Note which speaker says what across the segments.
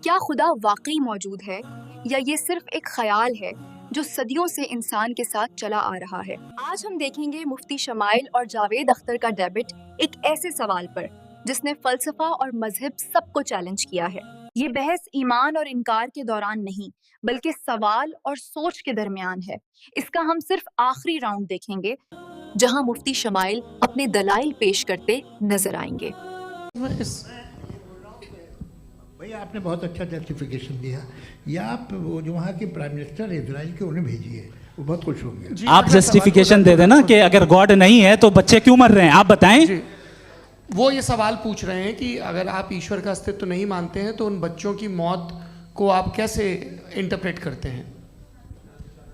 Speaker 1: क्या खुदा वाकई मौजूद है या ये सिर्फ एक ख्याल है जो सदियों से इंसान के साथ चला आ रहा है? आज हम देखेंगे मुफ्ती शमाइल और जावेद अख्तर का डेबिट एक ऐसे सवाल पर जिसने फलसफा और मजहब सबको चैलेंज किया है। ये बहस ईमान और इनकार के दौरान नहीं बल्कि सवाल और सोच के दरमियान है। इसका हम सिर्फ आखिरी राउंड देखेंगे जहां मुफ्ती शमाइल अपने दलाइल पेश करते नजर आएंगे।
Speaker 2: भैया आपने बहुत अच्छा जस्टिफिकेशन दिया। या आप वो जो वहाँ के प्राइम मिनिस्टर इजराइल के उन्हें भेजिए, वो बहुत खुश होंगे।
Speaker 3: आप जस्टिफिकेशन दे देना कि अगर गॉड नहीं है तो बच्चे क्यों मर रहे हैं, आप बताएं।
Speaker 4: वो ये सवाल पूछ रहे हैं कि अगर आप ईश्वर का अस्तित्व नहीं मानते हैं तो उन बच्चों की मौत को आप कैसे इंटरप्रेट करते हैं?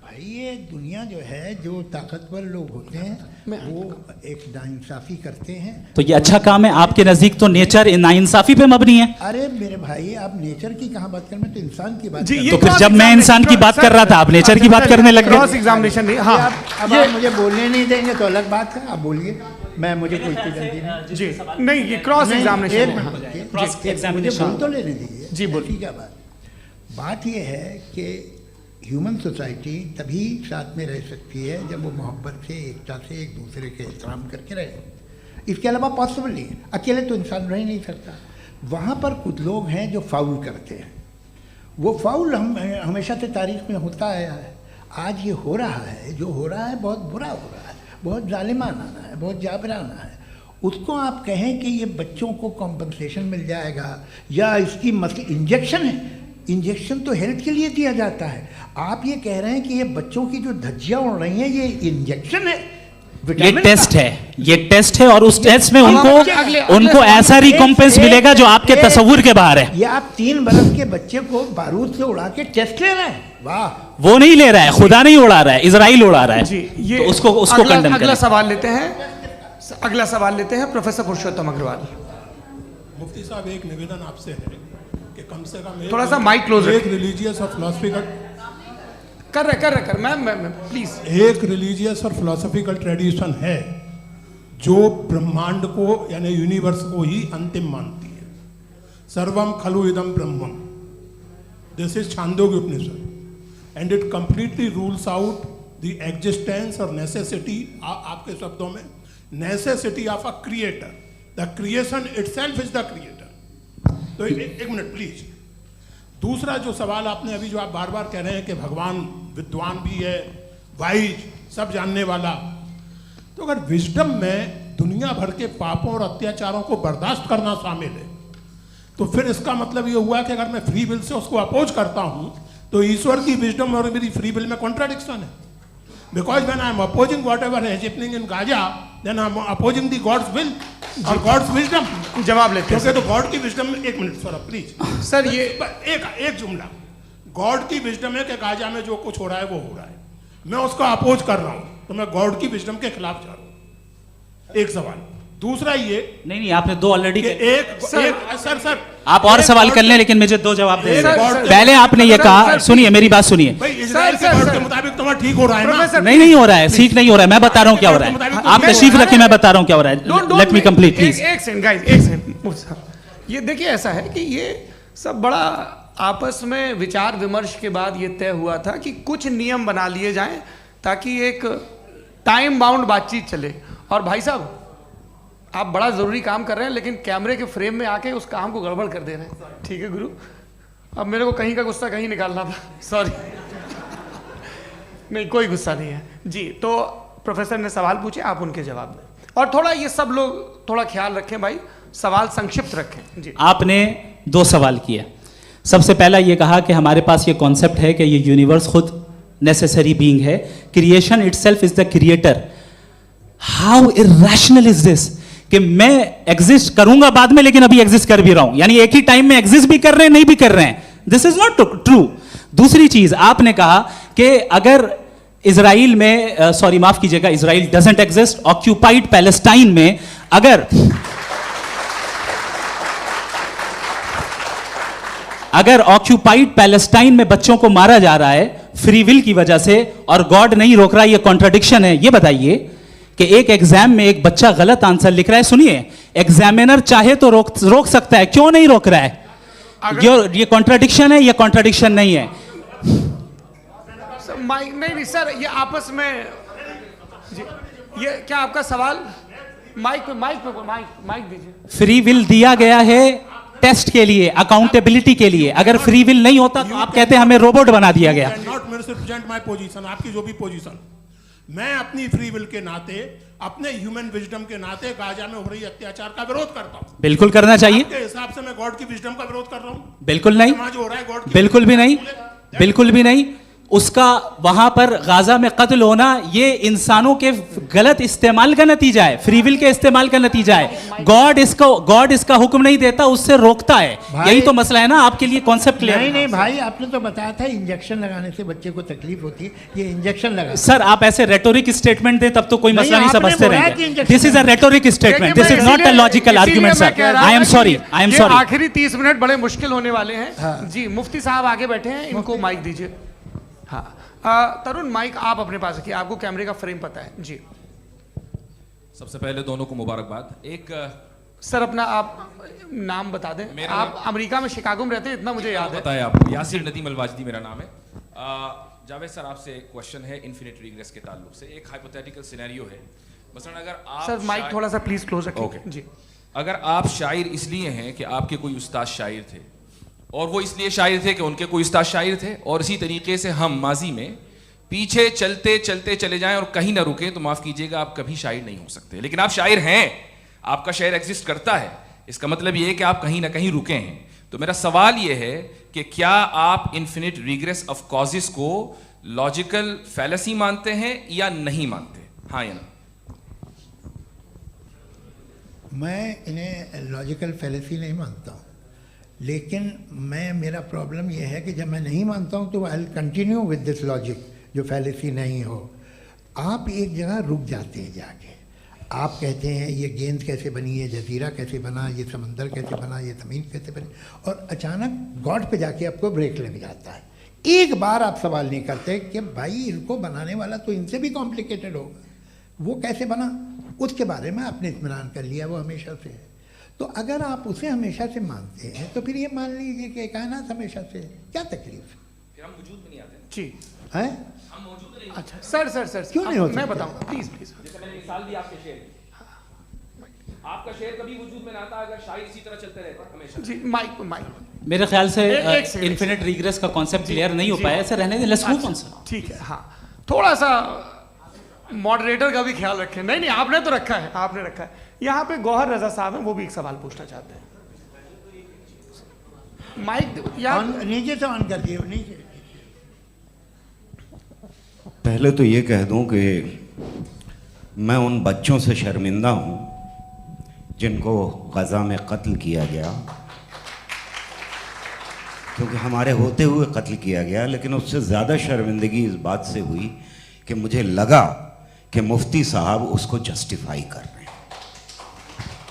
Speaker 2: भाई ये दुनिया जो है, जो ताकतवर लोग होते हैं वो एक नाइंसाफ़ी करते हैं।
Speaker 3: तो ये अच्छा काम है आपके नजदीक, तो नेचर नाइंसाफ़ी पे मबनी है।
Speaker 2: अरे मेरे भाई, आप नेचर की कहाँ बात कर रहे हैं, तो इंसान की बात
Speaker 3: जी, तो फिर जब मैं इंसान की बात कर रहा था आप नेचर की बात करने लग गए।
Speaker 4: क्रॉस एग्जामिनेशन नहीं। हाँ,
Speaker 2: अब आप मुझे बोलने नहीं देंगे तो अलग बात है, आप बोलिए, मुझे कोई जल्दी नहीं।
Speaker 4: जी नहीं, ये क्रॉस एग्जामिनेशन
Speaker 2: मुझे बोल तो लेने दीजिए।
Speaker 4: जी बोलिए।
Speaker 2: ठीक है। बात ये है कि ह्यूमन सोसाइटी तभी साथ में रह सकती है जब वो मोहब्बत से, एकता से, एक दूसरे के एहतराम करके रहे। इसके अलावा पॉसिबल नहीं है, अकेले तो इंसान रह नहीं सकता। वहाँ पर कुछ लोग हैं जो फाउल करते हैं। वो फाउल हमेशा से तारीख में होता आया है। आज ये हो रहा है, जो हो रहा है बहुत बुरा हो रहा है, बहुत जालिमाना है, बहुत जाबराना है। उसको आप कहें कि ये बच्चों को कॉम्पनसेशन मिल जाएगा या इसकी इंजेक्शन है। इंजेक्शन तो हेल्थ के लिए दिया जाता है। आप ये कह रहे हैं कि ये बच्चों की जो धज्जियां उड़ रही हैं ये इंजेक्शन है,
Speaker 3: ये टेस्ट है, ये टेस्ट है और उस टेस्ट में उनको ऐसा रिकॉम्पेंस मिलेगा जो आपके तस्वुर के बाहर है।
Speaker 2: ये आप 3 बरस के बच्चे को बारूद से उड़ा के टेस्ट ले रहे हैं। वाह,
Speaker 3: वो नहीं ले रहा है, खुदा नहीं उड़ा रहा है, इजराइल उड़ा रहा है।
Speaker 4: जी, ये
Speaker 3: तो उसको कंडेम करें।
Speaker 4: अगला सवाल लेते हैं प्रोफेसर पुरुषोत्तम अग्रवाल।
Speaker 5: मुफ्ती साहब, एक निवेदन आपसे है कि कम से कम
Speaker 4: थोड़ा सा माइक क्लोज
Speaker 5: एक रिलीजियस और फिलॉसफिकल
Speaker 4: कर मैं प्लीज।
Speaker 5: एक रिलीजियस और फिलोसॉफिकल ट्रेडिशन है जो ब्रह्मांड को यानी यूनिवर्स को ही अंतिम मानती है। सर्वम खलु इदम ब्रह्मम, this is Chandogya Upanishad and it completely rules out the existence और नेसेसिटी, आपके शब्दों में necessity of a creator. The creation itself is the creator. तो एक मिनट प्लीज। दूसरा जो सवाल आपने अभी, जो आप बार बार कह रहे हैं कि भगवान विद्वान भी है, वाइज, सब जानने वाला, तो अगर विजडम में दुनिया भर के पापों और अत्याचारों को बर्दाश्त करना शामिल है तो फिर इसका मतलब ये हुआ कि अगर मैं फ्री विल से उसको अपोज करता हूं तो ईश्वर की विजडम और मेरी फ्री विल में कॉन्ट्राडिक्शन है। Because when I am opposing whatever is happening in Gaza, then I am opposing the God's will और गॉड्स विजडम।
Speaker 4: जवाब लेते हैं
Speaker 5: तो गॉड की विजडम में, एक मिनट सर प्लीज
Speaker 4: सर, ये
Speaker 5: एक जुमला। गॉड की विजडम है कि गाजा में जो कुछ हो रहा है वो हो रहा है, मैं उसको अपोज कर रहा हूं, तो मैं गॉड की विजडम के खिलाफ जा रहा हूं। एक सवाल। दूसरा ये
Speaker 3: नहीं, आपने 2 ऑलरेडी।
Speaker 5: सर
Speaker 3: आप और सवाल कर लें, लेकिन मुझे 2 जवाब दे। पहले आपने ये कहा, सुनिए मेरी बात सुनिए।
Speaker 5: इजराइल के गॉड के मुताबिक तुम्हारा ठीक हो रहा है ना?
Speaker 3: नहीं हो रहा है, सीख नहीं हो रहा है। मैं बता रहा हूँ क्या हो रहा है, आप तशरीफ रखिए, मैं बता रहा हूँ क्या हो रहा है। Let me complete please.
Speaker 4: एक सेकंड गाइस, एक सेकंड। ये देखिए, ऐसा है कि ये सब बड़ा आपस में विचार विमर्श के बाद ये तय हुआ था कि कुछ नियम बना लिए जाएं ताकि एक टाइम बाउंड बातचीत चले। और भाई साहब, आप बड़ा ज़रूरी काम कर रहे हैं लेकिन कैमरे के फ्रेम में आके उस काम को गड़बड़ कर दे रहे हैं। ठीक है गुरु, अब मेरे को कहीं का गुस्सा कहीं निकालना था, सॉरी। नहीं, कोई गुस्सा नहीं है जी। तो प्रोफेसर ने सवाल पूछे, आप उनके जवाब दें। और थोड़ा ये सब लोग थोड़ा ख्याल रखें भाई, सवाल संक्षिप्त रखें जी।
Speaker 3: आपने 2 सवाल किए। सबसे पहला ये कहा कि हमारे पास ये कॉन्सेप्ट है कि ये यूनिवर्स खुद नेसेसरी बीइंग है, creation itself is the creator. How irrational is this कि मैं एग्जिस्ट करूंगा बाद में लेकिन अभी एग्जिस्ट कर भी रहा हूं, यानी एक ही टाइम में एग्जिस्ट भी कर रहे हैं, नहीं भी कर रहे हैं। This is not true. दूसरी चीज आपने कहा कि अगर इजराइल में, सॉरी माफ कीजिएगा, Israel doesn't exist, occupied Palestine में अगर ऑक्यूपाइड पैलेस्टाइन में बच्चों को मारा जा रहा है फ्री विल की वजह से और गॉड नहीं रोक रहा, ये कॉन्ट्रडिक्शन है। ये बताइए कि एक एग्जाम में एक बच्चा गलत आंसर लिख रहा है, सुनिए, एग्जामिनर चाहे तो रोक सकता है, क्यों नहीं रोक रहा है? ये कॉन्ट्राडिक्शन है, ये कॉन्ट्राडिक्शन नहीं है।
Speaker 4: माइक नहीं सर, ये आपस में जी, ये क्या आपका सवाल? माइक दीजिए।
Speaker 3: फ्री विल दिया गया है टेस्ट के लिए, अकाउंटेबिलिटी के लिए। अगर फ्री विल नहीं होता तो आप कहते हैं हमें रोबोट बना दिया गया।
Speaker 5: नॉट मिसरिप्रेजेंट माय पोजीशन, आपकी जो भी पोजीशन, मैं अपनी फ्री विल के नाते, अपने ह्यूमन विजडम के नाते गाजा में हो रही अत्याचार का विरोध करता हूं।
Speaker 3: बिल्कुल करना चाहिए।
Speaker 5: आपके हिसाब से मैं गॉड की विजडम का विरोध कर रहा हूं?
Speaker 3: बिल्कुल नहीं,
Speaker 5: समाज हो रहा है गॉड की,
Speaker 3: बिल्कुल भी नहीं, बिल्कुल भी नहीं। उसका वहां पर गाजा में कत्ल होना ये इंसानों के गलत इस्तेमाल का नतीजा है, फ्री विल के इस्तेमाल का नतीजा है। गॉड इसका हुक्म नहीं देता, उससे रोकता है। यही तो मसला है ना, आपके लिए कॉन्सेप्ट क्लियर
Speaker 2: नहीं नहीं भाई, आपने तो बताया था इंजेक्शन लगाने से बच्चे को तकलीफ होती है, ये इंजेक्शन लगा।
Speaker 3: सर आप ऐसे रेटोरिक स्टेटमेंट दें तब तो कोई मसला नहीं
Speaker 2: आपने
Speaker 3: समझते
Speaker 2: बोला कि
Speaker 3: रहेंगे।
Speaker 2: Injection
Speaker 3: this is a rhetoric statement, this is not a logical argument sir. I am sorry, I am sorry.
Speaker 4: आखिरी 30 मिनट बड़े मुश्किल होने वाले हैं। जी मुफ्ती साहब आगे बैठे हैं, इनको माइक दीजिए। हाँ तरुण, माइक आप अपने पास रखिए, आपको कैमरे का फ्रेम पता है जी।
Speaker 6: सबसे पहले दोनों को मुबारकबाद। एक
Speaker 4: सर अपना आप नाम बता दें। आप अमेरिका में शिकागो में रहते हैं, इतना मुझे याद है।
Speaker 6: बताया आपको, यासिर नदीम अलवाजदी मेरा नाम है। जावेद सर आपसे एक क्वेश्चन है इन्फिनिट रिग्रेस के ताल्लुक से। एक हाइपोथेटिकल सिनेरियो है, मसलन अगर आप
Speaker 4: सर माइक थोड़ा सा प्लीज क्लोज रखिए।
Speaker 6: ओके
Speaker 4: जी।
Speaker 6: अगर आप शायर इसलिए हैं कि आपके कोई उस्ताद शायर थे, और वो इसलिए शायर थे कि उनके कोई उस्ताद शायर थे, और इसी तरीके से हम माजी में पीछे चलते चलते चले जाएं और कहीं ना रुकें, तो माफ कीजिएगा आप कभी शायर नहीं हो सकते। लेकिन आप शायर हैं, आपका शायर एग्जिस्ट करता है, इसका मतलब ये है कि आप कहीं ना कहीं रुके हैं। तो मेरा सवाल ये है कि क्या आप इन्फिनिट रिग्रेस ऑफ कॉजेस को लॉजिकल फैलेसी मानते हैं या नहीं मानते? हाँ या ना?
Speaker 2: मैं इन्हें लॉजिकल फैलेसी नहीं मानता हूँ, लेकिन मेरा प्रॉब्लम यह है कि जब मैं नहीं मानता हूँ तो I will continue with this logic जो फैलेसी नहीं हो। आप एक जगह रुक जाते हैं जाके, आप कहते हैं ये गेंद कैसे बनी, ये जजीरा कैसे बना, ये समंदर कैसे बना, ये ज़मीन कैसे बनी, और अचानक गॉड पे जाके आपको ब्रेक लग जाता है। एक बार आप सवाल नहीं करते कि भाई इनको बनाने वाला तो इनसे भी कॉम्प्लिकेटेड होगा, वो कैसे बना, उसके बारे में आपने इत्मीनान कर लिया, वो हमेशा से है। तो अगर आप उसे हमेशा से मानते हैं तो फिर ये मान लीजिए कि कायनात हमेशा से है, क्या तकलीफ है?
Speaker 6: फिर हम वजूद में नहीं आते
Speaker 4: जी
Speaker 2: हैं?
Speaker 6: हम मौजूद नहीं।
Speaker 4: अच्छा सर
Speaker 2: क्यों नहीं हो सकते?
Speaker 4: मैं बताऊं प्लीज।
Speaker 6: जैसे मैंने मिसाल दी आपके शेर की, आपका शेर कभी वजूद में ना आता अगर शायर इसी तरह चलते रहते हमेशा।
Speaker 4: जी माइक
Speaker 3: मेरे ख्याल से
Speaker 4: एक सेकंड,
Speaker 3: इन्फिनिट रिग्रेस का कॉन्सेप्ट क्लियर नहीं हो पाया, ऐसे रहने दें, लेट्स मूव ऑन सर।
Speaker 4: ठीक है। हाँ थोड़ा सा मॉडरेटर का भी ख्याल रखें। नहीं आपने तो रखा है, आपने रखा है। यहाँ पे गौहर रजा साहब हैं, वो भी एक सवाल पूछना चाहते हैं। माइक
Speaker 2: नीचे से ऑन कर दिए, नीचे।
Speaker 7: पहले तो ये कह दूं कि मैं उन बच्चों से शर्मिंदा हूं जिनको गज़ा में कत्ल किया गया, क्योंकि हमारे होते हुए कत्ल किया गया। लेकिन उससे ज़्यादा शर्मिंदगी इस बात से हुई कि मुझे लगा कि मुफ्ती साहब उसको जस्टिफाई कर रहे हैं।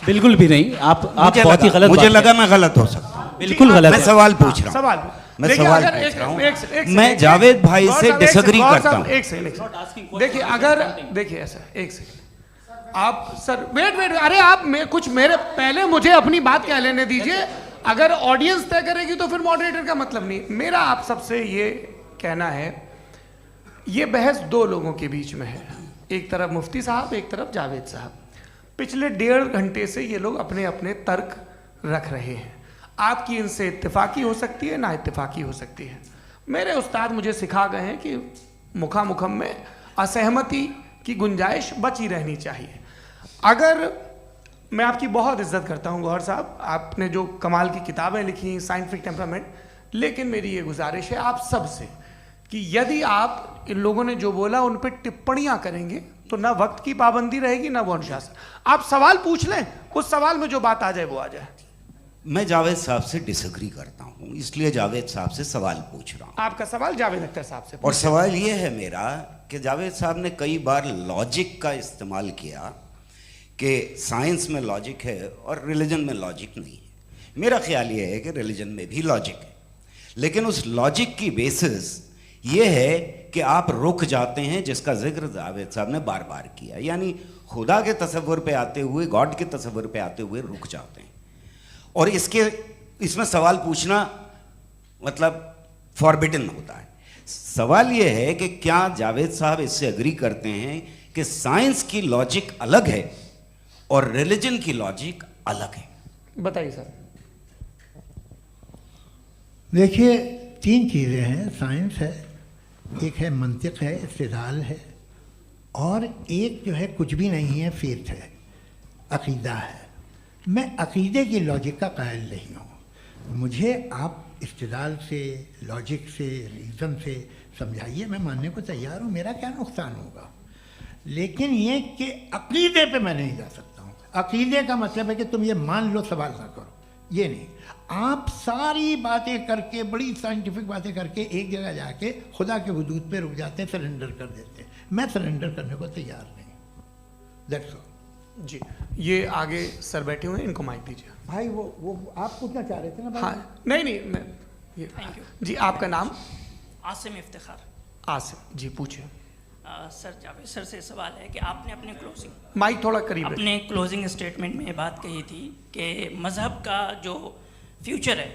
Speaker 3: बिल्कुल भी नहीं, आप बहुत ही गलत।
Speaker 7: मुझे लगा मैं गलत हो सकता हूं,
Speaker 3: बिल्कुल गलत
Speaker 7: मैं
Speaker 3: है।
Speaker 7: सवाल पूछ रहा हूं,
Speaker 4: सवाल
Speaker 7: मैं सवाल पूछ रहा हूं। मैं जावेद भाई से डिसएग्री करता हूं।
Speaker 4: एक सेकंड देखिए, अगर देखिए ऐसा एक सेकंड आप सर वेट अरे आप कुछ मेरे पहले मुझे अपनी बात कह लेने दीजिए। अगर ऑडियंस तय करेगी तो फिर मॉडरेटर का मतलब नहीं। मेरा आप सबसे ये कहना है, ये बहस दो लोगों के बीच में है, एक तरफ मुफ्ती साहब, एक तरफ जावेद साहब। पिछले 1.5 घंटे से ये लोग अपने अपने तर्क रख रहे हैं। आपकी इनसे इत्तेफाकी हो सकती है, ना इत्तेफाकी हो सकती है। मेरे उस्ताद मुझे सिखा गए हैं कि मुखामुखम में असहमति की गुंजाइश बची रहनी चाहिए। अगर मैं आपकी बहुत इज्जत करता हूं गौहर साहब, आपने जो कमाल की किताबें लिखी, साइंटिफिक टेम्परामेंट, लेकिन मेरी ये गुजारिश है आप सबसे कि यदि आप इन लोगों ने जो बोला उन पर टिप्पणियां करेंगे तो ना वक्त की पाबंदी रहेगी, ना वो अनुशासन। आप सवाल पूछ लें, उस सवाल में जो बात आ जाए वो आ जाए।
Speaker 7: मैं जावेद साहब से डिसएग्री करता हूं, इसलिए जावेद साहब से सवाल पूछ रहा हूं।
Speaker 4: आपका सवाल जावेद अख्तर साहब से।
Speaker 7: और सवाल ये है मेरा कि जावेद साहब ने कई बार लॉजिक का इस्तेमाल किया कि साइंस में लॉजिक है और रिलीजन में लॉजिक नहीं है। मेरा ख्याल ये है कि रिलीजन में भी लॉजिक है, लेकिन उस लॉजिक की बेसिस ये है कि आप रुक जाते हैं, जिसका जिक्र जावेद साहब ने बार बार किया, यानी खुदा के तसव्वुर पे आते हुए, गॉड के तसव्वुर पे आते हुए रुक जाते हैं। और इसमें सवाल पूछना मतलब फॉरबिडन होता है। सवाल यह है कि क्या जावेद साहब इससे एग्री करते हैं कि साइंस की लॉजिक अलग है और रिलीजन की लॉजिक अलग है?
Speaker 4: बताइए सर।
Speaker 2: देखिए, 3 चीज़ें हैं। साइंस है, एक है मंतिक है, इस्तिदलाल है, और एक जो है कुछ भी नहीं है, फेथ है, अकीदा है। मैं अकीदे की लॉजिक का कायल नहीं हूँ। मुझे आप इस्तिदलाल से, लॉजिक से, रीज़न से समझाइए, मैं मानने को तैयार हूँ, मेरा क्या नुकसान होगा। लेकिन ये कि अकीदे पे मैं नहीं जा सकता हूँ। अकीदे का मतलब है कि तुम ये मान लो, सवाल ना करो, ये नहीं। आप सारी बातें करके, बड़ी साइंटिफिक बातें करके एक जगह जाके खुदा के हुदूद पे रुक जाते हैं, सरेंडर कर देते हैं। मैं सरेंडर करने को तैयार नहीं। That's all.
Speaker 4: जी, ये आगे सर बैठे हुए हैं, इनको माइक दीजिए।
Speaker 2: भाई वो आप पूछना चाह रहे थे ना भाई?
Speaker 4: हाँ, नहीं मैं ये
Speaker 8: थैंक यू
Speaker 4: जी। आपका नाम?
Speaker 8: आसिम इफ्तिखार।
Speaker 4: आसिफ जी, पूछिए।
Speaker 8: सर, जावेद सर से सवाल है कि आपने अपने
Speaker 4: माइक थोड़ा करीब है।
Speaker 8: अपने क्लोजिंग स्टेटमेंट में ये बात कही थी कि मज़हब का जो फ्यूचर है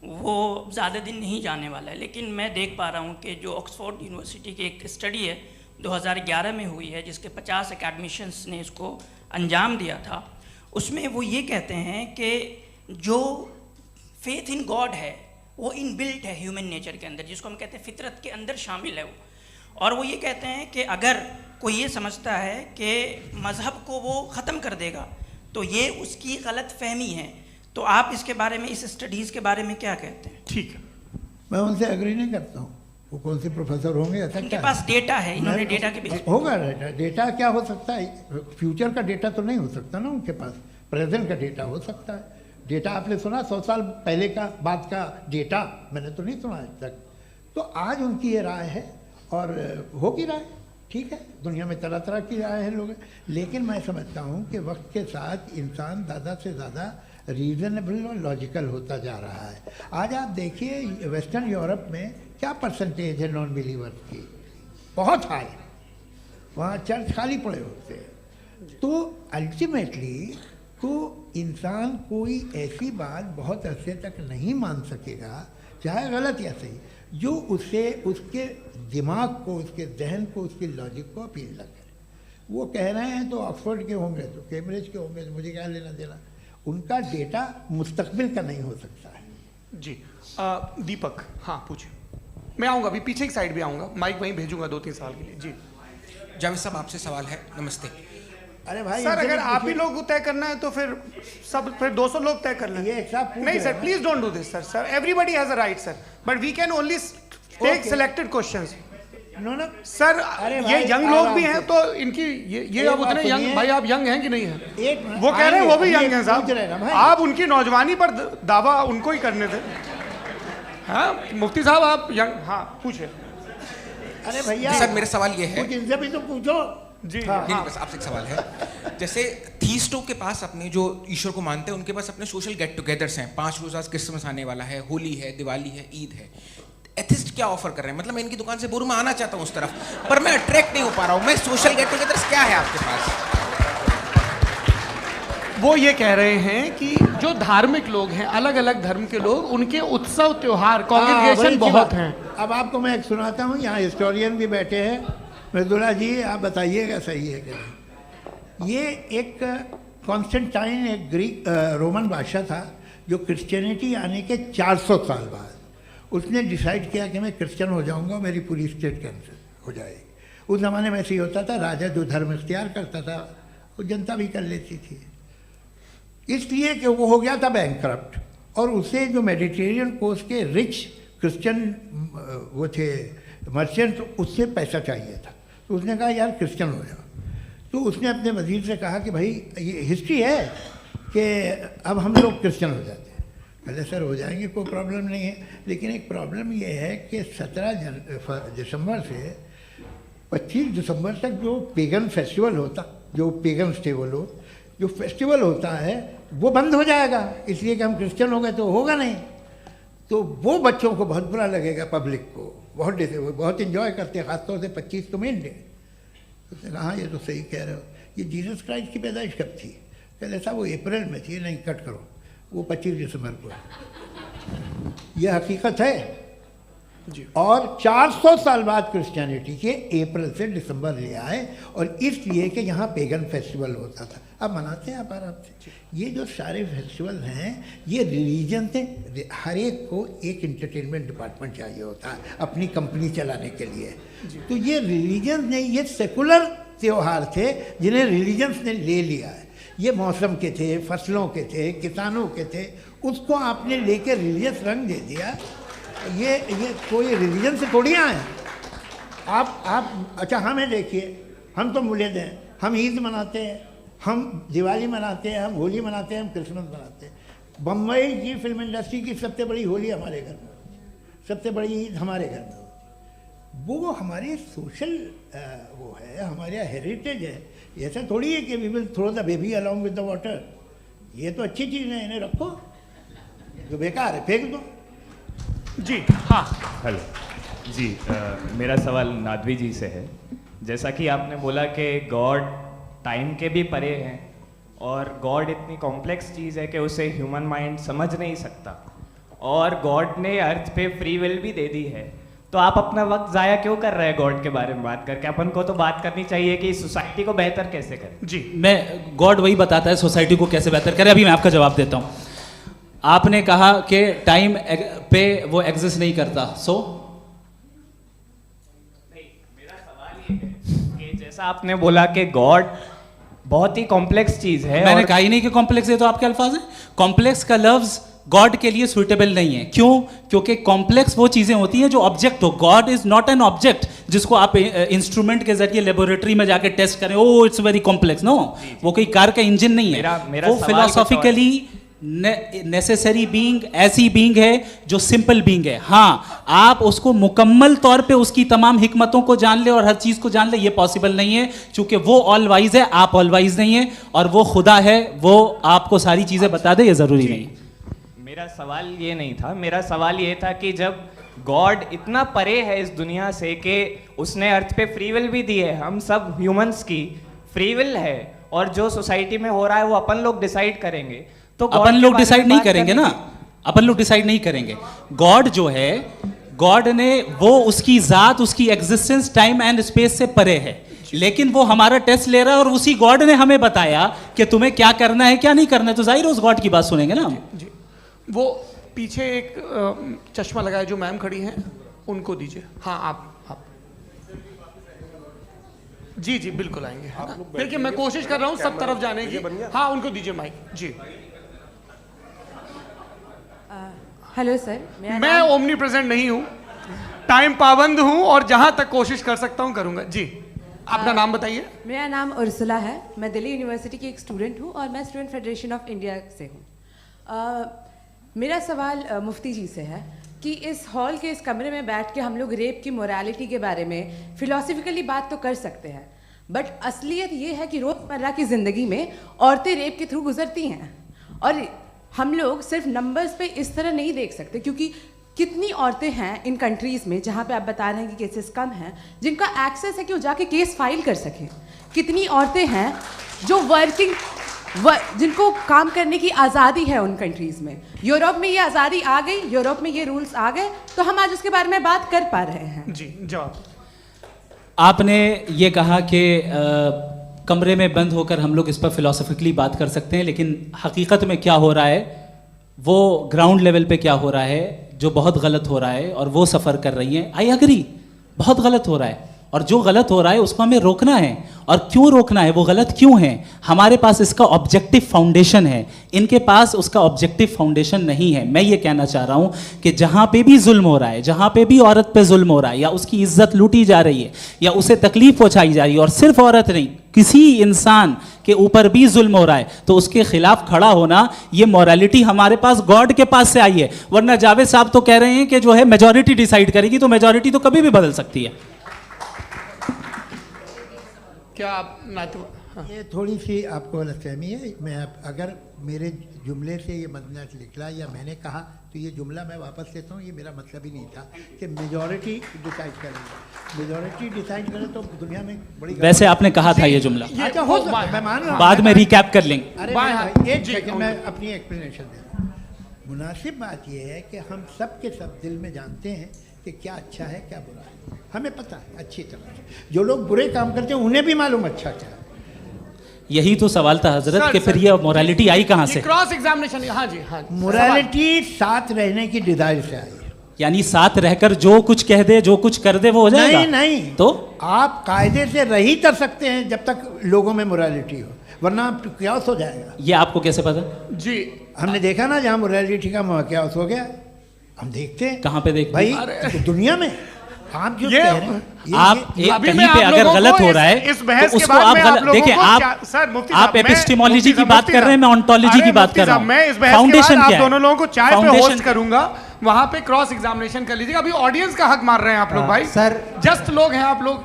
Speaker 8: वो ज़्यादा दिन नहीं जाने वाला है, लेकिन मैं देख पा रहा हूँ कि जो ऑक्सफोर्ड यूनिवर्सिटी की एक स्टडी है 2011 में हुई है, जिसके 50 एकेडमिशियंस ने इसको अंजाम दिया था, उसमें वो ये कहते हैं कि जो फेथ इन गॉड है वो इनबिल्ट है ह्यूमन नेचर के अंदर, जिसको हम कहते हैं फितरत के अंदर शामिल है वो। और वो ये कहते हैं कि अगर कोई ये समझता है कि मज़हब को वो ख़त्म कर देगा तो ये उसकी गलत फहमी है। तो आप इसके बारे में, इस स्टडीज़ के बारे में क्या कहते हैं?
Speaker 4: ठीक है।
Speaker 2: मैं उनसे एग्री नहीं करता हूँ। वो कौन से प्रोफेसर होंगे? ऐसा
Speaker 8: उनके
Speaker 2: क्या
Speaker 8: पास डेटा है, इन्होंने डेटा के बेस
Speaker 2: होगा। डेटा क्या हो सकता है? फ्यूचर का डेटा तो नहीं हो सकता ना उनके पास, प्रेजेंट का डेटा हो सकता है। डेटा आपने सुना 100 साल पहले का बाद का डेटा? मैंने तो नहीं सुना आज तक। तो आज उनकी ये राय है और होगी राय, ठीक है। दुनिया में तरह तरह की राय है लोग, लेकिन मैं समझता हूँ कि वक्त के साथ इंसान ज़्यादा से ज़्यादा रीज़नेबल और लॉजिकल होता जा रहा है। आज आप देखिए वेस्टर्न यूरोप में क्या परसेंटेज है नॉन बिलीवर्स की, बहुत हाई। वहाँ चर्च खाली पड़े होते हैं। तो अल्टीमेटली तो इंसान कोई ऐसी बात बहुत अरसे तक नहीं मान सकेगा, चाहे गलत या सही, जो उसे, उसके दिमाग को, उसके जहन को, उसकी लॉजिक को अपील न करे। वो कह रहे हैं तो ऑक्सफोर्ड के होंगे तो कैम्ब्रिज के होंगे, तो मुझे क्या लेना देना। उनका डेटा मुस्तकबिल का नहीं हो सकता है।
Speaker 4: जी दीपक, हाँ पूछिए। मैं आऊँगा अभी, पीछे की साइड भी आऊँगा, माइक वहीं भेजूंगा 2-3 साल के लिए। जी
Speaker 9: जावेद साहब, आपसे सवाल है। नमस्ते
Speaker 2: अरे भाई
Speaker 4: सर, अगर आप ही लोग तय करना है तो फिर 200 लोग तय कर लें।
Speaker 2: ये एक साथ
Speaker 4: नहीं sir, please don't do this sir. Everybody has a right sir, but we can only take selected questions.
Speaker 2: No
Speaker 4: sir, ये यंग लोग भी हैं तो इनकी ये अब उतने
Speaker 2: सुनिए।
Speaker 4: यंग, भाई आप यंग हैं कि नहीं हैं?
Speaker 2: एक
Speaker 4: वो कह रहे हैं वो भी यंग हैं
Speaker 2: पूछ रहे ना
Speaker 4: साहब।
Speaker 2: भाई।
Speaker 4: आप उनकी नौजवानी पर दावा उनको ही करने थे। हाँ मुफ्ती साहब, आप यंग, हाँ पूछे।
Speaker 2: अरे भैया
Speaker 9: सर, मेरा सवाल ये है।
Speaker 2: कुछ इनसे भी तो पूछो
Speaker 4: जी
Speaker 9: नहीं, बस आपसे एक सवाल है। जैसे थीस्टों के पास अपने जो ईश्वर को मानते हैं उनके पास अपने सोशल गेट टुगेदर्स हैं। 5 रोज़ आज क्रिसमस आने वाला है, होली है, दिवाली है, ईद है। एथिस्ट क्या ऑफर कर रहे हैं? मतलब मैं इनकी दुकान से बोलूँ, मैं आना चाहता हूँ उस तरफ, पर मैं अट्रैक्ट नहीं हो पा रहा हूँ। मैं सोशल गेट टुगेदर्स क्या है आपके पास?
Speaker 4: वो ये कह रहे हैं कि जो धार्मिक लोग हैं, अलग अलग धर्म के लोग, उनके उत्सव त्योहार, कॉन्ग्रेगेशन बहुत हैं।
Speaker 2: अब आपको मैं एक सुनाता हूँ, यहाँ हिस्टोरियन भी बैठे हैं। मृदुला जी, आप बताइएगा सही है कि नहीं। ये एक कॉन्स्टेंटाइन, एक ग्रीक रोमन बादशाह था, जो क्रिश्चियनिटी आने के 400 साल बाद उसने डिसाइड किया कि मैं क्रिश्चियन हो जाऊंगा, मेरी पूरी स्टेट कैंसिल हो जाएगी। उस ज़माने में ऐसे ही होता था, राजा जो धर्म इख्तियार करता था वो जनता भी कर लेती थी। इसलिए कि वो हो गया था बैंकरप्ट, और उसे जो मेडिटेरियन कोस्ट के रिच क्रिश्चियन वो थे मर्चेंट, उससे पैसा चाहिए था। तो उसने कहा यार क्रिश्चियन हो जाओ। तो उसने अपने वजीर से कहा कि भाई ये हिस्ट्री है कि अब हम लोग क्रिश्चियन हो जाते हैं। पहले सर हो जाएंगे, कोई प्रॉब्लम नहीं है, लेकिन एक प्रॉब्लम ये है कि 17 दिसंबर से 25 दिसंबर तक जो पेगन फेस्टिवल होता, जो पेगन्स थे वो लोग, जो फेस्टिवल होता है वो बंद हो जाएगा, इसलिए कि हम क्रिश्चियन हो गए तो होगा नहीं। तो वो बच्चों को बहुत बुरा लगेगा, पब्लिक को बहुत इन्जॉय करते हैं, ख़ासतौर से 25 को मेन डे। उसने कहा हाँ ये तो सही कह रहे हो, ये जीसस क्राइस्ट की पैदाइश कब थी? पहले साहब वो अप्रैल में थी। नहीं, कट करो, वो 25 दिसंबर को है। ये हकीकत है। और 400 साल बाद क्रिश्चियनिटी के अप्रैल से दिसंबर ले आए, और इसलिए कि यहाँ पेगन फेस्टिवल होता था। अब मनाते हैं आप आराम से। ये जो सारे फेस्टिवल हैं ये रिलीजन से, हर एक को एक इंटरटेनमेंट डिपार्टमेंट चाहिए होता है अपनी कंपनी चलाने के लिए। तो ये रिलीजन ने, ये सेकुलर त्यौहार थे जिन्हें रिलीजन्स ने ले लिया है। ये मौसम के थे, फसलों के थे, किसानों के थे, उसको आपने लेके रिलीजियस रंग दे दिया। ये कोई रिलीजन से थोड़ी आए हैं आप। अच्छा हमें देखिए, हम तो मुल्द हैं, हम ईद मनाते हैं, हम दिवाली मनाते हैं, हम होली मनाते हैं, हम क्रिसमस मनाते हैं। बम्बई की फिल्म इंडस्ट्री की सबसे बड़ी होली हमारे घर में होती है, सबसे बड़ी ईद हमारे घर में होती है। वो हमारे सोशल वो है, हमारे हेरिटेज है। ऐसा थोड़ी है कि we will throw the baby along with the water. ये तो अच्छी चीज़ है, इन्हें रखो, जो बेकार है फेंक दो।
Speaker 4: जी हाँ,
Speaker 10: हेलो जी, मेरा सवाल नादवी जी से है। जैसा कि आपने बोला कि गॉड टाइम के भी परे हैं और गॉड इतनी कॉम्प्लेक्स चीज़ है कि उसे ह्यूमन माइंड समझ नहीं सकता, और गॉड ने अर्थ पे फ्री विल भी दे दी है, तो आप अपना वक्त ज़ाया क्यों कर रहे हैं गॉड के बारे में बात करके? अपन को तो बात करनी चाहिए कि सोसाइटी को बेहतर कैसे करें।
Speaker 4: जी,
Speaker 3: मैं गॉड वही बताता है सोसाइटी को कैसे बेहतर करे। अभी मैं आपका जवाब देता हूँ। आपने कहा कि टाइम पे वो एग्जिस्ट नहीं करता, सो
Speaker 10: मेरा सवाल ये है कि जैसा आपने बोला कि गॉड बहुत ही कॉम्प्लेक्स चीज है।
Speaker 3: मैंने कहा ही नहीं कि कॉम्प्लेक्स है, तो आपके अल्फाज हैं। कॉम्प्लेक्स का लफ्ज गॉड के लिए सुइटेबल नहीं है। क्यों? क्योंकि कॉम्प्लेक्स वो चीजें होती हैं जो ऑब्जेक्ट हो। God is not an object जिसको आप इंस्ट्रूमेंट के जरिए लेबोरेटरी में जाके टेस्ट करें, oh it's very complex. No, वो कोई कार का इंजन नहीं है।
Speaker 10: मेरा
Speaker 3: वो फिलोसॉफिकली नेसेसरी बीइंग ऐसी बीइंग है जो सिंपल बीइंग है। हाँ, आप उसको मुकम्मल तौर पे उसकी तमाम हिकमतों को जान ले और हर चीज को जान ले, ये पॉसिबल नहीं है, क्योंकि वो ऑल वाइज है, आप ऑल वाइज नहीं है, और वो खुदा है, वो आपको सारी चीजें बता दे, ये जरूरी नहीं।
Speaker 10: मेरा सवाल ये नहीं था, मेरा सवाल ये था कि जब गॉड इतना परे है इस दुनिया से कि उसने अर्थ पे फ्री विल भी दी है, हम सब ह्यूमंस की फ्री विल है, और जो सोसाइटी में हो रहा है वो अपन लोग डिसाइड करेंगे, तो
Speaker 3: अपन लोग डिसाइड नहीं करेंगे ना, अपन लोग डिसाइड नहीं करेंगे। गॉड जो है, गॉड ने वो उसकी जात, उसकी एग्जिस्टेंस टाइम एंड स्पेस से परे है, लेकिन वो हमारा टेस्ट ले रहा है और उसी गॉड ने हमें बताया कि तुम्हें क्या करना है क्या नहीं करना है, तो जाहिर है उस गॉड की बात सुनेंगे ना।
Speaker 4: जी, वो पीछे एक चश्मा लगाए जो मैम खड़ी हैं, उनको दीजिए। हाँ, आप जी जी बिल्कुल आएंगे। देखिए मैं कोशिश कर रहा हूँ सब तरफ जाने की। हाँ, उनको दीजिए माइक। जी,
Speaker 11: हेलो सर,
Speaker 4: मैं ओमनी प्रेजेंट नहीं हूँ, टाइम पाबंद हूँ, और जहाँ तक कोशिश कर सकता हूँ करूँगा। जी, अपना नाम बताइए।
Speaker 11: मेरा नाम उर्सुला है, मैं दिल्ली यूनिवर्सिटी की एक स्टूडेंट हूँ और मैं स्टूडेंट फेडरेशन ऑफ इंडिया से हूँ। मेरा सवाल मुफ्ती जी से है कि इस हॉल के इस कमरे में बैठ के हम लोग रेप की मोरालिटी के बारे में फिलोसफिकली बात तो कर सकते हैं, बट असलियत ये है कि रोज़मर्रा की ज़िंदगी में औरतें रेप के थ्रू गुजरती हैं, और हम लोग सिर्फ नंबर्स पे इस तरह नहीं देख सकते, क्योंकि कितनी औरतें हैं इन कंट्रीज़ में जहाँ पे आप बता रहे हैं कि केसेस कम हैं, जिनका एक्सेस है कि वो जाके केस फाइल कर सकें। कितनी औरतें हैं जो जिनको काम करने की आज़ादी है उन कंट्रीज़ में। यूरोप में ये आज़ादी आ गई, यूरोप में ये रूल्स आ गए, तो हम आज उसके बारे में बात कर पा रहे हैं।
Speaker 4: जी, जवाब।
Speaker 3: आपने ये कहा कि कमरे में बंद होकर हम लोग इस पर फिलोसफिकली बात कर सकते हैं, लेकिन हकीकत में क्या हो रहा है, वो ग्राउंड लेवल पे क्या हो रहा है, जो बहुत गलत हो रहा है, और वो सफ़र कर रही हैं। आई एग्री, बहुत गलत हो रहा है, और जो गलत हो रहा है उसको हमें रोकना है। और क्यों रोकना है, वो गलत क्यों है? हमारे पास इसका ऑब्जेक्टिव फाउंडेशन है, इनके पास उसका ऑब्जेक्टिव फाउंडेशन नहीं है। मैं ये कहना चाह रहा हूँ कि जहाँ पे भी जुल्म हो रहा है, जहाँ पे भी औरत पे जुल्म हो रहा है, या उसकी इज्जत लूटी जा रही है, या उसे तकलीफ पहुँचाई जा रही है, और सिर्फ औरत नहीं, किसी इंसान के ऊपर भी जुल्म हो रहा है, तो उसके खिलाफ खड़ा होना, ये मॉरलिटी हमारे पास गॉड के पास से आई है। वरना जावेद साहब तो कह रहे हैं कि जो है मेजॉरिटी डिसाइड करेगी, तो मेजॉरिटी तो कभी भी बदल सकती है।
Speaker 4: क्या आप हाँ।
Speaker 2: ये थोड़ी सी आपको गलतफहमी है। मैं अगर मेरे जुमले से ये मदनत निकला या मैंने कहा तो ये जुमला मैं वापस लेता हूँ, ये मेरा मतलब ही नहीं था कि मेजॉरिटी डिसाइड करेंगे। मेजॉरिटी डिसाइड करे तो दुनिया में बड़ी
Speaker 3: वैसे आपने कहा था ये जुमला,
Speaker 2: अच्छा हो सकता है, मैं मान रहा हूँ।
Speaker 3: बाद में रिकैप कर लेंगे।
Speaker 2: अरे भाई, एक सेकंड मैं अपनी एक्सप्लेनेशन दे रहा हूँ। मुनासिब बात यह है कि हम सब के सब दिल में जानते हैं कि क्या अच्छा है क्या बुरा है, हमें पता है अच्छी तरह से। जो लोग बुरे काम करते हैं उन्हें भी मालूम अच्छा क्या है।
Speaker 3: यही तो सवाल था हजरत कि फिर ये मोरालिटी आई कहाँ से?
Speaker 4: क्रॉस एग्जामिनेशन, हाँ जी हाँ।
Speaker 2: मोरालिटी साथ रहने की डिजायर से आई,
Speaker 3: यानी साथ रहकर जो कुछ कह दे जो कुछ कर दे वो हो जाएगा?
Speaker 2: नहीं नहीं,
Speaker 3: तो
Speaker 2: आप कायदे से रही कर सकते हैं जब तक लोगों में मोरालिटी हो, वरना क्यास हो जाएगा।
Speaker 3: ये आपको कैसे पता?
Speaker 4: जी
Speaker 2: हमने देखा ना, जहाँ मोरालिटी का क्यास हो गया, हम देखते हैं।
Speaker 3: कहाँ पे देखते
Speaker 2: भाई तो दुनिया में आप जो कह रहे हैं,
Speaker 3: आप एक कहीं पे अगर गलत हो रहा है तो उसको आप गलत देखिए। आप एपिस्टेमोलॉजी की बात कर रहे हैं, मैं ऑन्टोलॉजी की बात कर रहा हूं।
Speaker 4: मैं इस बहस
Speaker 3: फाउंडेशन
Speaker 4: आप
Speaker 3: क्या है?
Speaker 4: दोनों लोगों को चाय पे होस्ट करूंगा, वहां पे क्रॉस एग्जामिनेशन कर लीजिएगा। अभी ऑडियंस का हक मार रहे हैं आप लोग भाई,
Speaker 12: सर
Speaker 4: जस्ट लोग हैं आप लोग।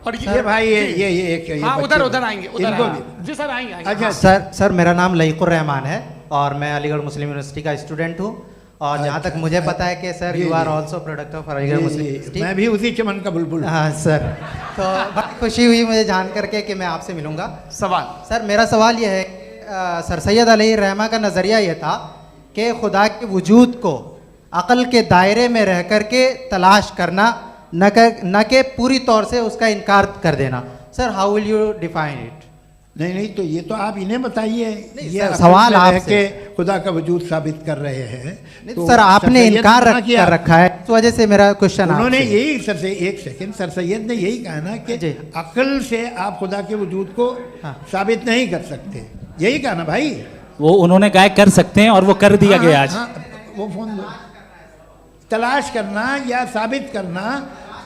Speaker 4: और
Speaker 2: ये भाई ये
Speaker 4: हाँ, उधर आएंगे,
Speaker 2: इनको
Speaker 4: जी सर आएंगे।
Speaker 2: अच्छा
Speaker 12: सर मेरा नाम लईकुर रहमान है और मैं अलीगढ़ मुस्लिम यूनिवर्सिटी का स्टूडेंट हूँ। और जहाँ तक मुझे पता है कि sir you are also product of Aligarh Muslim University.
Speaker 2: मैं भी उसी चमन का बुलबुल।
Speaker 12: हाँ सर, तो बड़ी खुशी हुई मुझे जान करके कि मैं आपसे मिलूंगा।
Speaker 4: सवाल
Speaker 12: सर, मेरा सवाल यह है, सर सैयद अलैहि रहमा का नज़रिया यह था कि खुदा के वजूद को अक़ल के दायरे में रह कर के तलाश करना, न कि पूरी तौर से उसका इनकार कर देना। Sir how will you define it?
Speaker 2: नहीं तो ये तो आप इन्हें बताइए। ये
Speaker 12: सवाल आपसे
Speaker 2: खुदा का वजूद साबित कर रहे हैं
Speaker 12: तो सर आपने इनकार कर रखा है, इस वजह से मेरा क्वेश्चन
Speaker 2: उन्होंने यही सर से एक सेकंड सर सैयद ने यही कहा ना कि अक्ल से आप खुदा के वजूद को साबित नहीं कर सकते, यही कहा ना भाई।
Speaker 3: वो उन्होंने कहा कर सकते हैं और वो कर दिया गया आज।
Speaker 2: वो फोन तलाश करना या साबित करना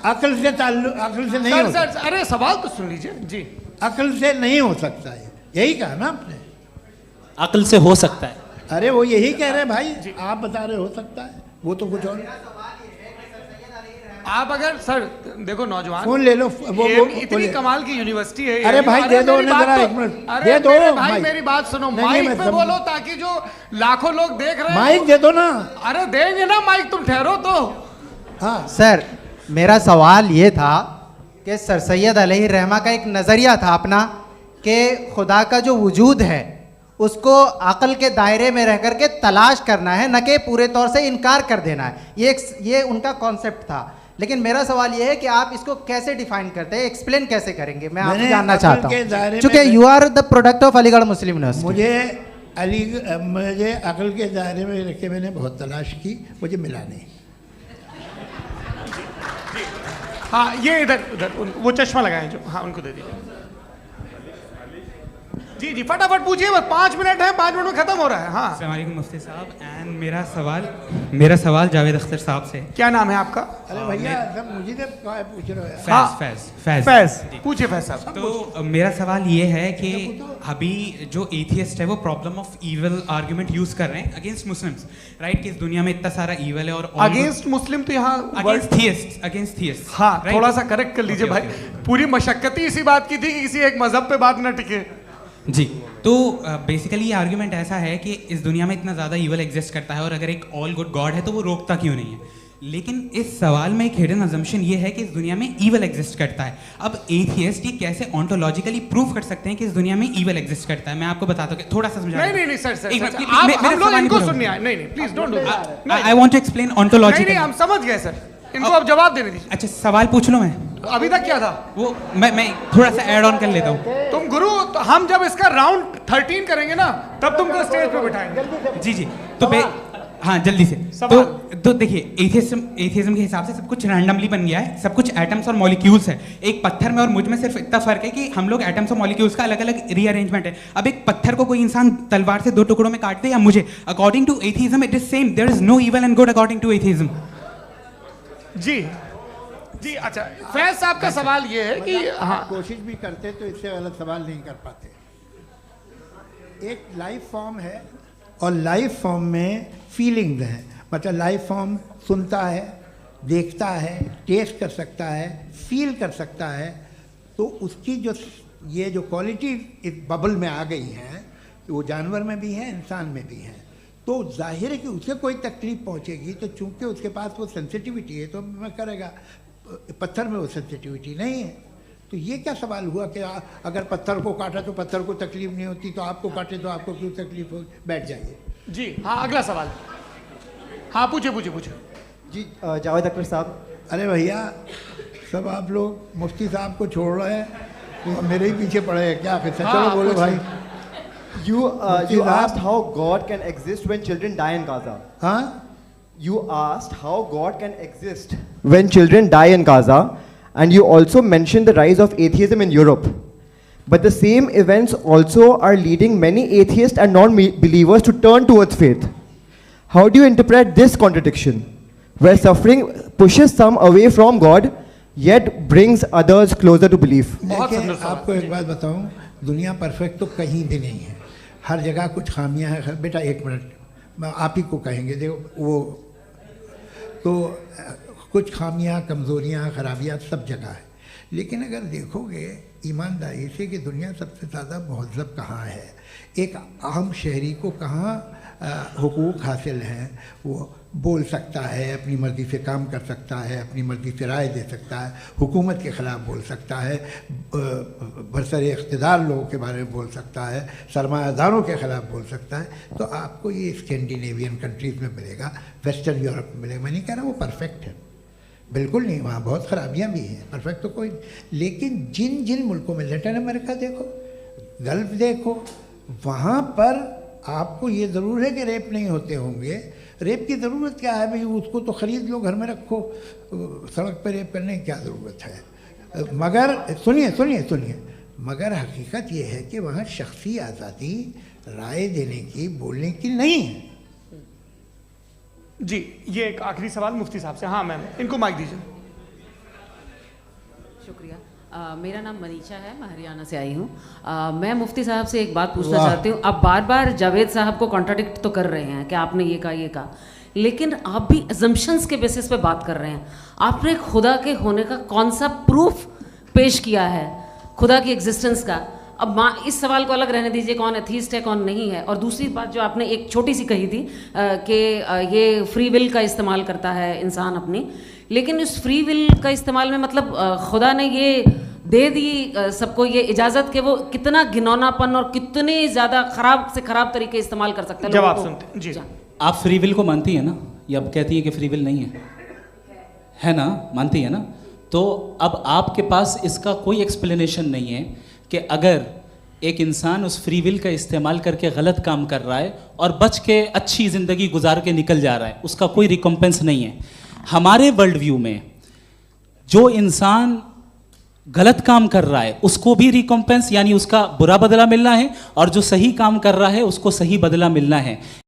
Speaker 2: अक्ल से अक्ल से नहीं हो सकता।
Speaker 4: अरे सवाल तो सुन लीजिए जी।
Speaker 2: अक्ल से नहीं हो सकता है, यही कहा ना आपने।
Speaker 3: अक्ल से हो सकता है,
Speaker 2: अरे वो यही कह रहे हैं भाई, आप बता रहे हो सकता है, वो तो कुछ और।
Speaker 4: आप अगर सर देखो नौजवान
Speaker 2: फोन ले लो, वो
Speaker 4: इतनी कमाल की यूनिवर्सिटी है।
Speaker 2: अरे भाई दे दो उन्हें जरा, एक मिनट दे दो
Speaker 4: भाई, मेरी बात सुनो, माइक पे बोलो ताकि जो लाखों लोग देख रहे हैं।
Speaker 2: माइक दे दो ना।
Speaker 4: अरे देंगे ना माइक, तुम ठहरो तो।
Speaker 2: हाँ
Speaker 12: सर, मेरा सवाल ये था कि सर सैयद अलैहि रहमा का एक नज़रिया था अपना कि खुदा का जो वजूद है उसको अक़ल के दायरे में रह कर के तलाश करना है, न कि पूरे तौर से इनकार कर देना है। ये उनका कॉन्सेप्ट था। लेकिन मेरा सवाल ये है कि आप इसको कैसे डिफाइन करते हैं, एक्सप्लेन कैसे करेंगे? मैं आपसे जानना चाहता हूँ, क्योंकि you are the product of Aligarh Muslim University.
Speaker 2: मुझे अक़ल के दायरे में रख के मैंने बहुत तलाश की, मुझे मिला नहीं।
Speaker 4: हाँ ये इधर वो चश्मा लगाए जो, हाँ उनको दे दीजिए। जी जी फटाफट पूछिए, बस 5 मिनट है, 5 मिनट में खत्म हो रहा है। हाँ
Speaker 13: अस्सलाम वालेकुम मुफ्ती साहब, एंड मेरा सवाल जावेद अख्तर साहब से।
Speaker 4: क्या नाम है आपका?
Speaker 2: अरे भैया सब मुझे पूछ रहे हो।
Speaker 13: फैज
Speaker 4: पूछिए फैज साहब।
Speaker 13: तो मेरा सवाल ये है कि अभी जो एथियस्ट है वो problem of evil argument use कर रहे हैं अगेंस्ट मुस्लिम्स, राइट? कि इस दुनिया में इतना सारा ईविल है और
Speaker 4: अगेंस्ट मुस्लिम तो यहाँ
Speaker 13: अगेंस्ट थियस्ट।
Speaker 4: हाँ थोड़ा सा करेक्ट कर लीजिए भाई, पूरी मशक्कत ही इसी बात की थी कि किसी एक मजहब पे बात न टिके।
Speaker 13: जी, तो बेसिकली ये आर्ग्यूमेंट ऐसा है कि इस दुनिया में इतना ज़्यादा ईवल एग्जिस्ट करता है और अगर एक ऑल गुड गॉड है तो वो रोकता क्यों नहीं है? लेकिन इस सवाल में एक हिडन अजम्पशन ये है कि इस दुनिया में ईवल एग्जिस्ट करता है। अब एथियस्ट ये कैसे ऑन्टोलॉजिकली प्रूव कर सकते हैं कि इस दुनिया में ईवल एग्जिस्ट करता है? मैं आपको बताता हूँ, थोड़ा सा समझा।
Speaker 4: नहीं सर, हम लोग इनको सुनने आए। नहीं please don't do that.
Speaker 13: I want to explain ontologically.
Speaker 4: नहीं हम समझ गए सर, इनको अब जवाब देने दीजिए।
Speaker 13: अच्छा सवाल पूछ लो। मैं
Speaker 4: अभी तक क्या था
Speaker 13: वो मैं थोड़ा सा ऐड ऑन कर लेता हूँ।
Speaker 4: तुम गुरु, तो हम जब इसका राउंड 13 करेंगे ना तब तुमको स्टेज पे बिठाएंगे।
Speaker 13: जी तो हाँ जल्दी से। तो देखिए एथियज्म के हिसाब से सब कुछ रैंडमली बन गया है, सब कुछ एटम्स और मॉलिक्यूल्स है। एक पत्थर में और मुझ में सिर्फ इतना फर्क है कि हम लोग एटम्स और मॉलिक्यूल्स का अलग अलग रीअरेंजमेंट है। अब एक पत्थर को कोई इंसान तलवार से 2 टुकड़ों में काट दे या मुझे, according to atheism it is same. There is no evil and good according to atheism.
Speaker 4: जी अच्छा, फैज साहब का सवाल ये है कि हाँ
Speaker 2: कोशिश भी करते तो इससे गलत सवाल नहीं कर पाते। एक लाइफ फॉर्म है और लाइफ फॉर्म में फीलिंग्स हैं, मतलब लाइफ फॉर्म सुनता है, देखता है, टेस्ट कर सकता है, फील कर सकता है। तो उसकी जो क्वालिटी इस बबल में आ गई हैं वो जानवर में भी है, इंसान में भी है। तो जाहिर है कि उसे कोई तकलीफ पहुंचेगी, तो चूंकि उसके पास वो सेंसिटिविटी है तो मैं करेगा, पत्थर में वो सेंसिटिविटी नहीं है। तो ये क्या सवाल हुआ कि अगर पत्थर को काटा तो पत्थर को तकलीफ नहीं होती, तो आपको काटे तो आपको क्यों तकलीफ हो? बैठ जाइए
Speaker 4: जी। हाँ, अगला सवाल। हाँ, पूछे पूछे पूछे।
Speaker 14: जी जावेद अख्तर साहब।
Speaker 2: अरे भैया, सब आप लोग मुफ्ती साहब को छोड़ रहे हैं, तो मेरे ही पीछे पड़े हैं क्या? फिर चलो बोलो भाई।
Speaker 14: You asked how God can exist when children die in Gaza.
Speaker 2: हाँ?
Speaker 14: You asked how God can exist when children die in Gaza, and you also mentioned the rise of atheism in Europe. But the same events also are leading many atheists and non-believers to turn towards faith. How do you interpret this contradiction, where suffering pushes some away from God, yet brings others closer to belief?
Speaker 2: देखिए, आपको एक बात बताऊं, दुनिया perfect तो कहीं भी नहीं है, हर जगह कुछ खामियां हैं। बेटा एक मिनट, मैं आप ही को कहेंगे, देखो वो तो कुछ खामियां, कमज़ोरियां, खराबियां सब जगह है। लेकिन अगर देखोगे ईमानदारी से कि दुनिया सबसे ज़्यादा महज़्ज़ब कहाँ है, एक आम शहरी को कहाँ हुकूक हासिल हैं, वो बोल सकता है, अपनी मर्ज़ी से काम कर सकता है, अपनी मर्ज़ी से राय दे सकता है, हुकूमत के ख़िलाफ़ बोल सकता है, बरसरे इक़्तिदार लोगों के बारे में बोल सकता है, सरमायादारों के ख़िलाफ़ बोल सकता है। तो आपको ये स्कैंडिनेवियन कंट्रीज़ में मिलेगा, वेस्टर्न यूरोप में मिलेगा। मैं नहीं कह रहा वो परफेक्ट है, बिल्कुल नहीं, वहाँ बहुत ख़राबियाँ भी हैं, परफेक्ट तो कोई। लेकिन जिन जिन मुल्कों में, लैटिन अमेरिका देखो, गल्फ़ देखो, वहाँ पर आपको ये ज़रूर है कि रेप नहीं होते होंगे। रेप की ज़रूरत क्या है भाई? उसको तो ख़रीद लो, घर में रखो, सड़क पर रेप करने की क्या ज़रूरत है? मगर सुनिए सुनिए सुनिए, मगर हकीकत ये है कि वहाँ शख्सी आज़ादी राय देने की, बोलने की नहीं है।
Speaker 4: जी, ये एक आखिरी सवाल मुफ्ती साहब से। हाँ मैम, इनको माइक दीजिए।
Speaker 11: शुक्रिया। मेरा नाम मनीषा है, मैं हरियाणा से आई हूँ। मैं मुफ्ती साहब से एक बात पूछना चाहती हूँ। आप बार बार जावेद साहब को कॉन्ट्राडिक्ट तो कर रहे हैं कि आपने ये कहा, लेकिन आप भी अजम्पशंस के बेसिस पे बात कर रहे हैं। आपने खुदा के होने का कौन सा प्रूफ पेश किया है, खुदा की एग्जिस्टेंस का? अब इस सवाल को अलग रहने दीजिए, कौन एथीस्ट है कौन नहीं है। और दूसरी बात जो आपने एक छोटी सी कही थी कि ये फ्री विल का इस्तेमाल करता है इंसान अपनी, लेकिन इस फ्री विल का इस्तेमाल में मतलब खुदा ने ये दे दी सबको ये इजाज़त कि वो कितना घिनौनापन और कितने ज़्यादा ख़राब से ख़राब तरीके इस्तेमाल कर सकता है।
Speaker 4: जवाब सुनते जी।
Speaker 3: आप फ्री विल को मानती हैं ना, या कहती हैं कि फ्री विल नहीं है ना? मानती है ना? तो अब आपके पास इसका कोई एक्सप्लेनेशन नहीं है कि अगर एक इंसान उस फ्री विल का इस्तेमाल करके गलत काम कर रहा है और बच के अच्छी ज़िंदगी गुजार के निकल जा रहा है, उसका कोई रिकम्पेंस नहीं है। हमारे वर्ल्ड व्यू में जो इंसान गलत काम कर रहा है उसको भी रिकम्पेंस यानी उसका बुरा बदला मिलना है, और जो सही काम कर रहा है उसको सही बदला मिलना है।